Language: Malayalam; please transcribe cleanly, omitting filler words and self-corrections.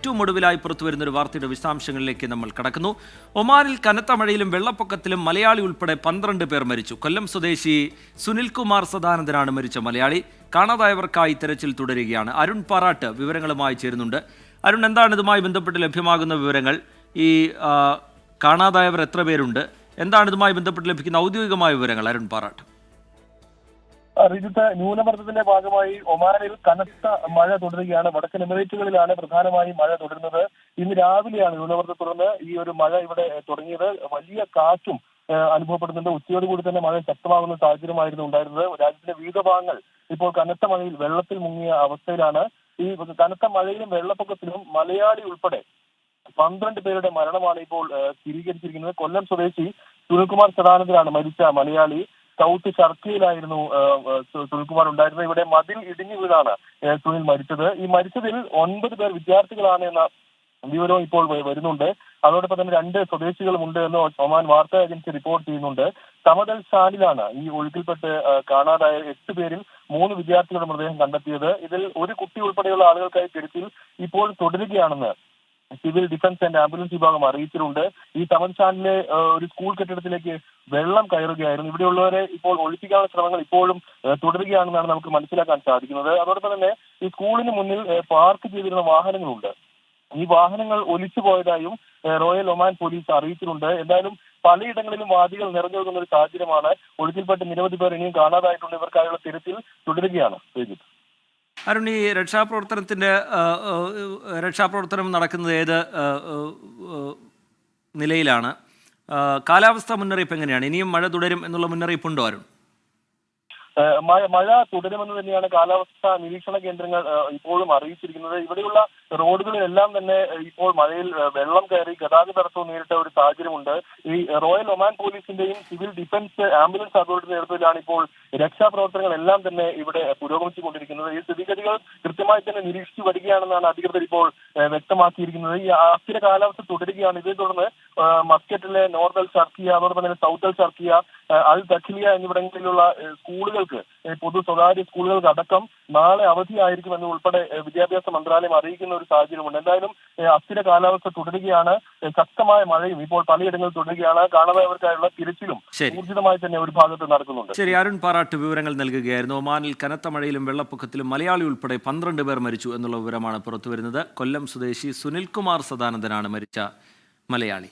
ഏറ്റവും ഒടുവിലായി പുറത്തുവരുന്ന ഒരു വാർത്തയുടെ വിശദാംശങ്ങളിലേക്ക് നമ്മൾ കടക്കുന്നു. ഒമാനിൽ കനത്ത മഴയിലും വെള്ളപ്പൊക്കത്തിലും മലയാളി ഉൾപ്പെടെ 12 പേർ മരിച്ചു. കൊല്ലം സ്വദേശി സുനിൽകുമാർ സദാനന്ദനാണ് മരിച്ച മലയാളി. കാണാതായവർക്കായി തെരച്ചിൽ തുടരുകയാണ്. അരുൺ പാറാട്ട് വിവരങ്ങളുമായി ചേരുന്നുണ്ട്. അരുൺ, എന്താണ് ഇതുമായി ബന്ധപ്പെട്ട് ലഭ്യമാകുന്ന വിവരങ്ങൾ? ഈ കാണാതായവർ എത്ര പേരുണ്ട്? എന്താണ് ഇതുമായി ബന്ധപ്പെട്ട് ലഭിക്കുന്ന ഔദ്യോഗികമായ വിവരങ്ങൾ? അരുൺ പാറാട്ട്. റിജിത്ത്, ന്യൂനമർദ്ദത്തിന്റെ ഭാഗമായി ഒമാനിൽ കനത്ത മഴ തുടരുകയാണ്. വടക്കൻ എമിറേറ്റുകളിലാണ് പ്രധാനമായും മഴ തുടരുന്നത്. ഇന്ന് രാവിലെയാണ് ന്യൂനമർദ്ദത്തെ തുടർന്ന് ഈ ഒരു മഴ ഇവിടെ തുടങ്ങിയത്. വലിയ കാറ്റും അനുഭവപ്പെടുന്നുണ്ട്. ഉച്ചയോടുകൂടി തന്നെ മഴ ശക്തമാകുന്ന സാഹചര്യമായിരുന്നു ഉണ്ടായിരുന്നത്. രാജ്യത്തിന്റെ വിവിധ ഭാഗങ്ങൾ ഇപ്പോൾ കനത്ത മഴയിൽ വെള്ളത്തിൽ മുങ്ങിയ അവസ്ഥയിലാണ്. ഈ കനത്ത മഴയിലും വെള്ളപ്പൊക്കത്തിലും മലയാളി ഉൾപ്പെടെ 12 പേരുടെ മരണമാണ് ഇപ്പോൾ സ്ഥിരീകരിച്ചിരിക്കുന്നത്. കൊല്ലം സ്വദേശി സുനിൽകുമാർ സദാനന്ദനാണ് മരിച്ച മലയാളി. സൗത്ത് ഷർക്കിയിലായിരുന്നു സുനിൽകുമാർ ഉണ്ടായിരുന്നത്. ഇവിടെ മതിൽ ഇടിഞ്ഞു വീണാണ് സുനിൽ മരിച്ചത്. ഈ മരിച്ചതിൽ 9 പേർ വിദ്യാർത്ഥികളാണ് എന്ന വിവരവും ഇപ്പോൾ വരുന്നുണ്ട്. അതോടൊപ്പം തന്നെ 2 സ്വദേശികളുമുണ്ട് എന്ന് ഒമാൻ വാർത്താ ഏജൻസി റിപ്പോർട്ട് ചെയ്യുന്നുണ്ട്. സമതൽ ഷാനിലാണ് ഈ ഒഴുക്കിൽപ്പെട്ട് കാണാതായ 8 പേരിൽ 3 വിദ്യാർത്ഥികളുടെ മൃതദേഹം കണ്ടെത്തിയത്. ഇതിൽ ഒരു കുട്ടി ഉൾപ്പെടെയുള്ള ആളുകൾക്കായി തിരച്ചിൽ ഇപ്പോൾ തുടരുകയാണെന്ന് സിവിൽ ഡിഫൻസ് ആൻഡ് ആംബുലൻസ് വിഭാഗം അറിയിച്ചിട്ടുണ്ട്. ഈ തമൻഷാനിലെ ഒരു സ്കൂൾ കെട്ടിടത്തിലേക്ക് വെള്ളം കയറുകയായിരുന്നു. ഇവിടെയുള്ളവരെ ഇപ്പോൾ ഒഴിപ്പിക്കാനുള്ള ശ്രമങ്ങൾ ഇപ്പോഴും തുടരുകയാണെന്നാണ് നമുക്ക് മനസ്സിലാക്കാൻ സാധിക്കുന്നത്. അതോടൊപ്പം തന്നെ ഈ സ്കൂളിന് മുന്നിൽ പാർക്ക് ചെയ്തിരുന്ന വാഹനങ്ങളുണ്ട്. ഈ വാഹനങ്ങൾ ഒലിച്ചു പോയതായും റോയൽ ഒമാൻ പോലീസ് അറിയിച്ചിട്ടുണ്ട്. എന്തായാലും പലയിടങ്ങളിലും വാദികൾ നിറഞ്ഞൊഴുകുന്ന ഒരു സാഹചര്യമാണ്. ഒഴുക്കിൽപ്പെട്ട് നിരവധി പേർ ഇനിയും കാണാതായിട്ടുണ്ട്. ഇവർക്കായുള്ള തിരച്ചിൽ തുടരുകയാണ്. അരുൺ, ഈ രക്ഷാപ്രവർത്തനം നടക്കുന്നത് ഏത് നിലയിലാണ്? കാലാവസ്ഥാ മുന്നറിയിപ്പ് എങ്ങനെയാണ്? ഇനിയും മഴ തുടരും എന്നുള്ള മുന്നറിയിപ്പുണ്ടോ അരുൺ? മഴ തുടരുമെന്ന് തന്നെയാണ് കാലാവസ്ഥാ നിരീക്ഷണ കേന്ദ്രങ്ങൾ ഇപ്പോഴും അറിയിച്ചിരിക്കുന്നത്. ഇവിടെയുള്ള റോഡുകളിലെല്ലാം തന്നെ ഇപ്പോൾ മഴയിൽ വെള്ളം കയറി ഗതാഗത തടസ്സവും നേരിട്ട ഒരു സാഹചര്യമുണ്ട്. ഈ റോയൽ ഒമാൻ പോലീസിന്റെയും സിവിൽ ഡിഫൻസ് ആംബുലൻസ് അതോറിറ്റി നേതൃത്വത്തിലാണ് ഇപ്പോൾ രക്ഷാപ്രവർത്തനങ്ങളെല്ലാം തന്നെ ഇവിടെ പുരോഗമിച്ചുകൊണ്ടിരിക്കുന്നത്. ഈ സ്ഥിതിഗതികൾ കൃത്യമായി തന്നെ നിരീക്ഷിച്ചു വരികയാണെന്നാണ് അധികൃതർ ഇപ്പോൾ വ്യക്തമാക്കിയിരിക്കുന്നത്. ഈ അസ്ഥിര കാലാവസ്ഥ തുടരുകയാണ്. ഇതേ തുടർന്ന് മസ്കറ്റിലെ നോർത്ത് അൽ ഷർക്കിയ, അതോടൊപ്പം തന്നെ സൗത്ത് അൽ ഷർക്കിയ, അൽ ദഖിലിയ എന്നിവിടങ്ങളിലുള്ള സ്കൂളുകൾക്ക്, പൊതു സ്വകാര്യ സ്കൂളുകൾക്ക് അടക്കം നാളെ അവധിയായിരിക്കുമെന്ന് ഉൾപ്പെടെ വിദ്യാഭ്യാസ മന്ത്രാലയം അറിയിക്കുന്ന ഒരു സാഹചര്യമുണ്ട്. എന്തായാലും അസ്ഥിര കാലാവസ്ഥ തുടരുകയാണ്. ശക്തമായ മഴയും ഇപ്പോൾ പലയിടങ്ങളിൽ തുടരുകയാണ്. കാണാതായവർക്കായുള്ള തിരച്ചിലും ഊർജിതമായി തന്നെ ഒരു ഭാഗത്ത് നടക്കുന്നുണ്ട്. ശരി, അരുൺ പാറാട്ട് വിവരങ്ങൾ നൽകുകയായിരുന്നു. ഒമാനിൽ കനത്ത മഴയിലും വെള്ളപ്പൊക്കത്തിലും മലയാളി ഉൾപ്പെടെ 12 പേർ മരിച്ചു എന്നുള്ള വിവരമാണ് പുറത്തുവരുന്നത്. കൊല്ലം സ്വദേശി സുനിൽകുമാർ സദാനന്ദനാണ് മരിച്ച മലയാളി.